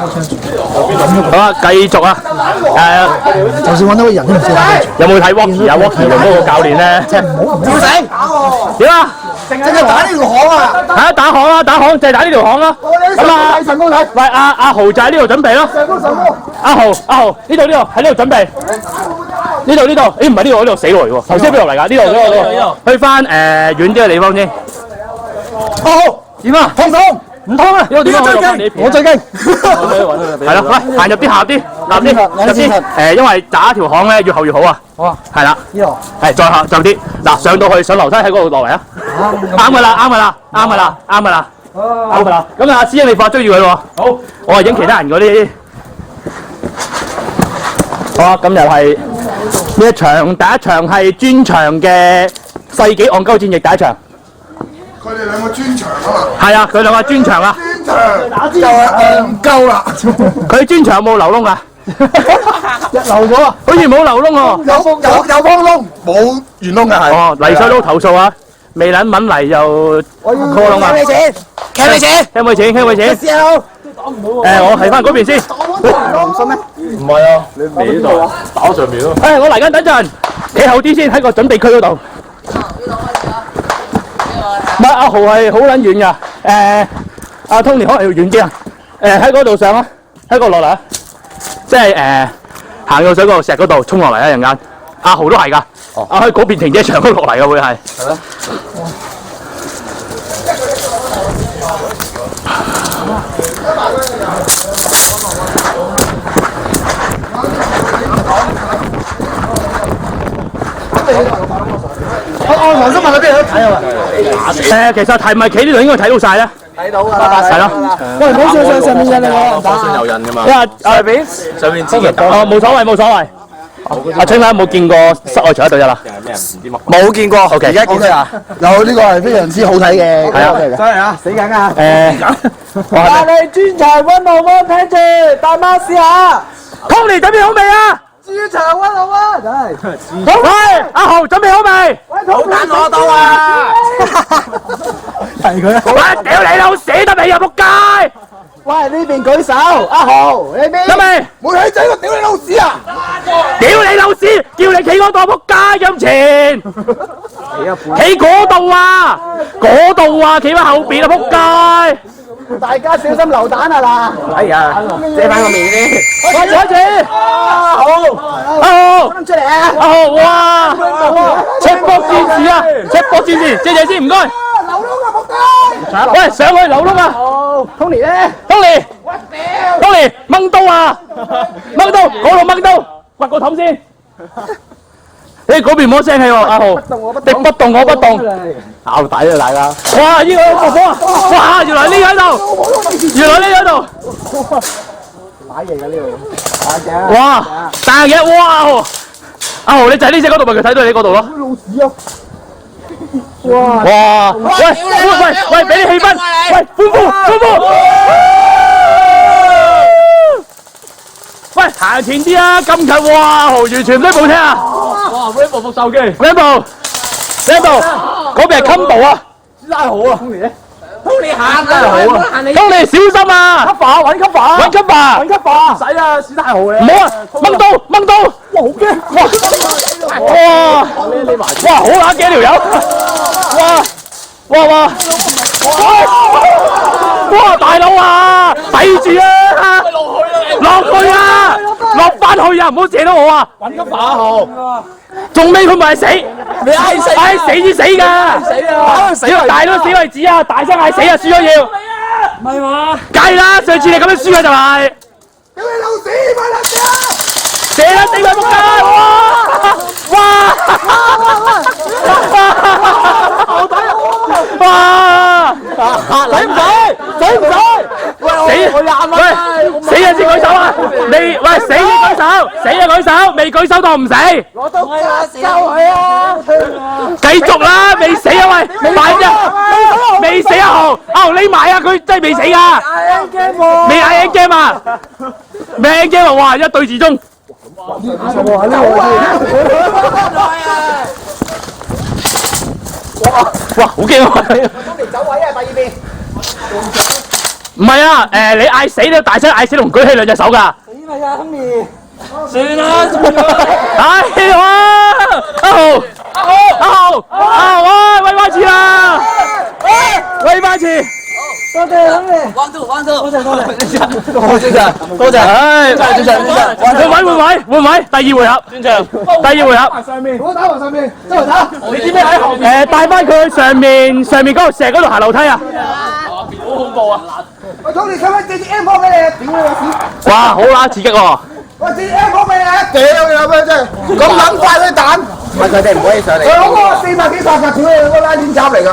好啊，繼續啊！就算揾到個人都唔知有冇睇 Walkie 啊？Walkie 用嗰個教練咧，即係唔好叫醒。點啊？淨係打呢條巷啊！係啊，打巷啊，打巷就係打呢條巷咯。咁啊，上高睇。喂，阿豪就喺呢度準備咯。上高。阿豪，呢度喺呢度準備。呢度，咦唔係呢度死落嚟喎！頭先邊度嚟㗎？呢度，去翻遠啲嘅地方先。好，點啊？通唔通啊？呢個點啊？我最驚。係啦，喂，行入啲下啲，入啲。因為打一條巷咧，越後越好啊。好啊。係啦。呢度。係再後啲。嗱，上到去上樓梯喺嗰度落嚟啊。啱㗎啦。咁啊，師兄你快追住佢喎。好。我係影其他人嗰啲。好啊，咁又係呢一場第一場係專場嘅世紀戇鳩戰役第一場。佢哋兩個專場啊嘛。係啊，佢兩個專場啊。專場就係戇鳩啦。佢專場有冇流窿啊？漏咗啊！好似冇流窿喎。有方窿，冇圓窿嘅係。哦，黎水佬投訴啊！未撚揾嚟就 call 窿啊！傾你錢。我係翻嗰邊先。唔信咩？唔係啊，你未呢度打上面咯。我嚟緊，等陣，企後啲先喺個準備區嗰度。唔係阿豪係好撚遠㗎。阿 Tony 可能要遠啲啊。喺嗰度上啊，喺嗰度落嚟啊。即係行到水嗰度石嗰度衝落嚟啊！陣間阿豪都係㗎。喺嗰邊停車場嗰度落嚟㗎會係。係咯。我頭先問佢邊度睇啊？其實係咪企呢度應該睇到晒咧？睇到㗎啦。係咯。喂，唔好上面印你喎。放上有印㗎嘛。因為上面知嘅打。冇所謂。阿青仔有冇見過室外場一對一啦？冇見過。OK。而家見到啊？有呢個係非常之好睇嘅。係啊。真係啊！死緊啊！但係專場溫度溫睇住，大媽試下。Tony 準備好未啊？專場溫度溫，真係。喂，阿豪準備好未？好揀我到啊！係佢啊！喂，屌你老死得未啊！仆街！喂，呢邊舉手，阿豪，呢邊。得未？冇起仔個屌你老屎啊！屌你老屎！叫你企嗰度仆街咁前。企嗰度啊！企翻後邊啊仆街！大家小心流彈啊嗱！哎呀，遮翻個面先。開始！阿豪，出嚟啊！阿豪，哇！赤膊戰士啊！謝先唔該。流窿啊仆街！喂，上去流窿啊！好 ，Tony 咧 ，Tony，掹刀啊！掹刀，嗰度掹刀，掘個氹先。你嗰邊唔好聲氣喎，阿豪。敵不動我不動。拗底啊大家。哇！呢個火啊！哇！原來呢喺度。買嘢㗎呢度。哇！大嘅，哇！阿豪，你就喺呢隻嗰度咪佢睇到你嗰度咯。老屎啊！哇！喂，俾啲氣氛，喂，歡呼！喂，行前啲啊！咁近，哇！豪完全唔使部車啊！哇 ！Rambo 部手機 ，Rambo，嗰邊係 combo 啊！拉好啊，Tony 行真係好啊！Tony 小心啊！揾 cover，使啊！史太豪嘅。唔好啊！掹刀！哇，好驚！哇！好乸幾條友！哇！大佬啊，抵住啊！落去啊！落翻去啊！唔好射到我啊！揾 cover 好。仲尾佢咪係死？你嗌死啊！死至死㗎！死啊！大佬死為止啊！大聲嗌死啊！輸咗要。唔係嘛？梗係啦！上次你咁樣輸嘅就係。屌你老屎，咪啦射啦！死佢仆街！哇！使唔使？死人先舉手啊！死先舉手，未舉手當唔死。我都救佢啊！繼續啦，未死啊喂！慢啫，未死啊豪！阿豪匿埋啊！佢真係未死㗎。未嗌 N game 啊！未 N game 啊！哇！一對至終。哇！好驚啊！走位啊，第二邊。唔唔係啊，你嗌死都大聲嗌死同舉起兩隻手㗎。死咪呀，Tony！算啦，哎哇！阿豪，喂翻次啦，喂翻次。多謝 Tony！多謝，唉，換位，第二回合，第二回合。上面，我打埋上面，周圍打。你知唔知喺後面？帶翻佢去上面嗰度石嗰度行樓梯啊！好恐怖啊！我Tony使唔使借支 M 波俾你？屌你個屎！哇，好啦，刺激喎！我借支 M 波俾你，屌你老味真係咁撚快佢彈！喂，佢哋唔可以上嚟。佢攞個400幾發㗎，屌你個拉鏈閘嚟㗎！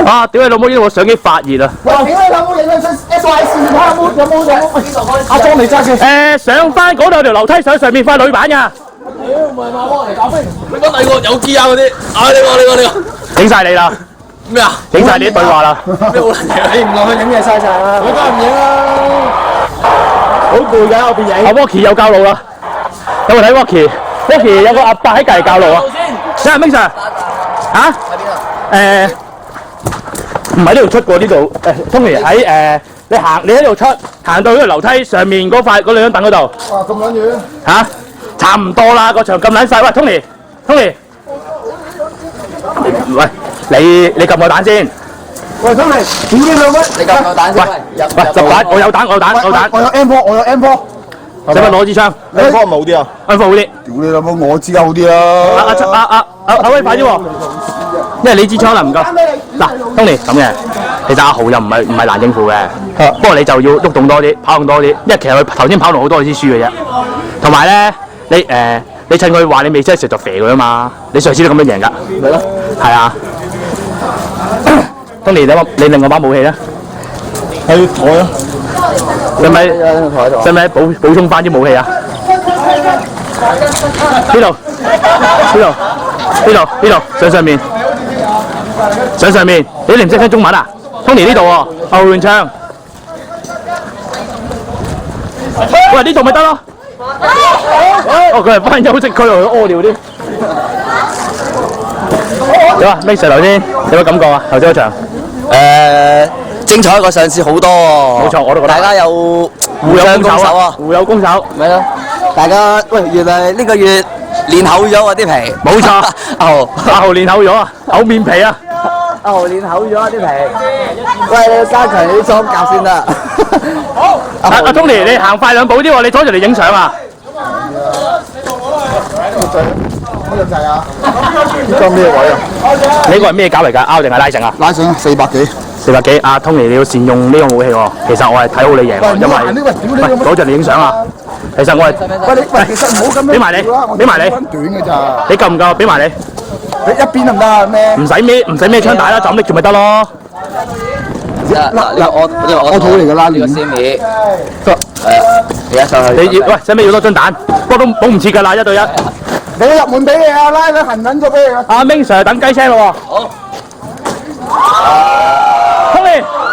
啊，屌你老母！呢度相機發熱啊！喂，屌你老母影緊出 SYC，睇下有冇？阿莊你揸先。上翻嗰度條樓梯上面塊女板㗎。你講第二個有機啊嗰啲，你個影晒你啦！咩啊？影晒你啲對話啦！咩好撚嘢？你唔落去影嘢嘥晒啦！我梗係唔影啦。好攰㗎，後邊影。阿 Walkie 有教路啦，有冇睇 Walkie？Walkie 有個阿伯喺隔離教路啊！睇下 Ming Sir 嚇？唔喺呢度出過呢度，Tony 喺你喺度出，行到呢個樓梯上面嗰兩張凳嗰度哇，咁撚遠。嚇，差唔多啦，個場咁撚細。喂，Tony，喂，你撳個蛋先。喂，Tony，屌你老味！你夠唔夠蛋先？喂，入蛋，我有蛋，我有 M 波，我有 M 波。使唔使攞支槍？你波冇啲啊？安好啲。屌你老母，我知好啲啦。阿威快啲喎，因為你支槍啦唔夠。嗱，Tony咁嘅，其實阿豪又唔係難應付嘅，不過你就要喐動多啲，跑動多啲，因為其實佢頭先跑動好多，你先輸嘅啫。同埋咧，你趁佢話你未識食就肥佢啊嘛，你上次都咁樣贏㗎。咪咯。係啊。Tony，你另外把武器咧？係台啊。使唔使補充翻啲武器啊？呢度，上面，你唔識聽中文啊 ？Tony 呢度喎，後援槍。喂，呢度咪得咯？哦，佢係翻休息區度去屙尿添。點啊？咩石頭先？有乜感覺啊？頭先嗰場？精彩過上次好多喎。冇錯，我都覺得。大家有互有攻守啊！互有攻守。咪咯，大家喂，原來呢個月練厚咗啊啲皮。冇錯，阿豪練厚咗啊，厚面皮啊。阿豪練厚咗啊啲皮。喂，你要加強你啲裝甲先得。好。阿 Tony，你行快兩步啲喎，你阻住嚟影相啊！嗰隻掣啊！呢個咩位啊？呢個係咩膠嚟㗎？拗定係拉繩啊？拉繩400幾。 400幾，阿 Tony 你要善用呢個武器喎。其實我係睇好你贏喎，因為喂阻住你影相啊。其實我係喂，其實唔好咁樣。俾埋你，短嘅咋？你夠唔夠？俾埋你。你一邊得唔得啊？咩？唔使孭槍帶啦，就咁拎住咪得咯。嗱，我肚嚟㗎啦，呢個先面。而家上去。你要喂，使唔使要多樽蛋？不過都補唔切㗎啦，1對1。你入門俾你啊，拉佢行緊咗俾你啊。阿 Ming Sir 等雞聲咯喎。好。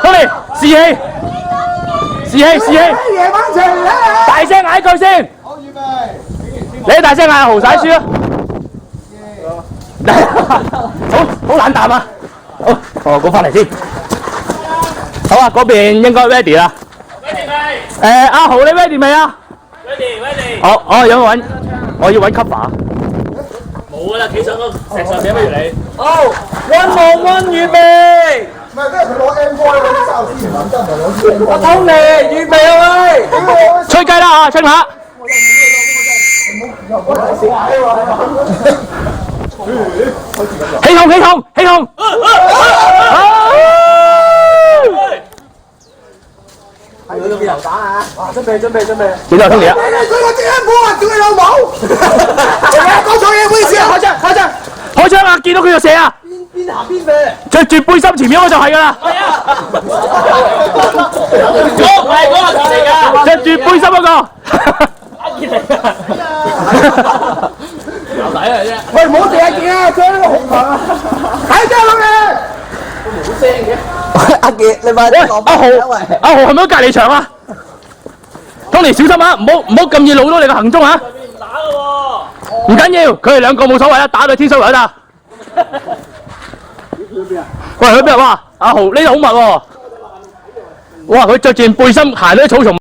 Tony，士氣，夜晚場咧。大聲嗌一句先。好預備。你大聲嗌豪仔輸啊！好冷淡啊！好，講翻嚟先。好啊，嗰邊應該 ready 啦。ready 阿豪你 ready 未啊 ？ready。我要揾 cover。冇啦，企上個石上面不如你。好，1 on 1預備。唔係，因為佢攞 M 波嗰啲哨之前諗真係攞 M 波。Tony預備啊喂！吹雞啦啊，吹下。起哄！係嗰邊油彈啊！準備。幾多 Tony 啊？你佢個支 M 波啊！屌你老母！講錯嘢，唔好意思啊！開槍啊！見到佢就射啊！邊行邊射。着住背心前面嗰個就係㗎啦。嗰個嚟㗎。着住背心嗰個。喂，唔好射一件啊！將呢個紅牌啊！睇真老嘢。阿傑，你快啲落班阿豪係咪喺隔離場啊 ？Tony 小心啊！唔好咁易露到你嘅行蹤啊！唔緊要，佢哋兩個冇所謂啦，打到天水圍得。喂，去邊啊？哇！阿豪呢度好密喎。哇！佢着件背心行喺草叢。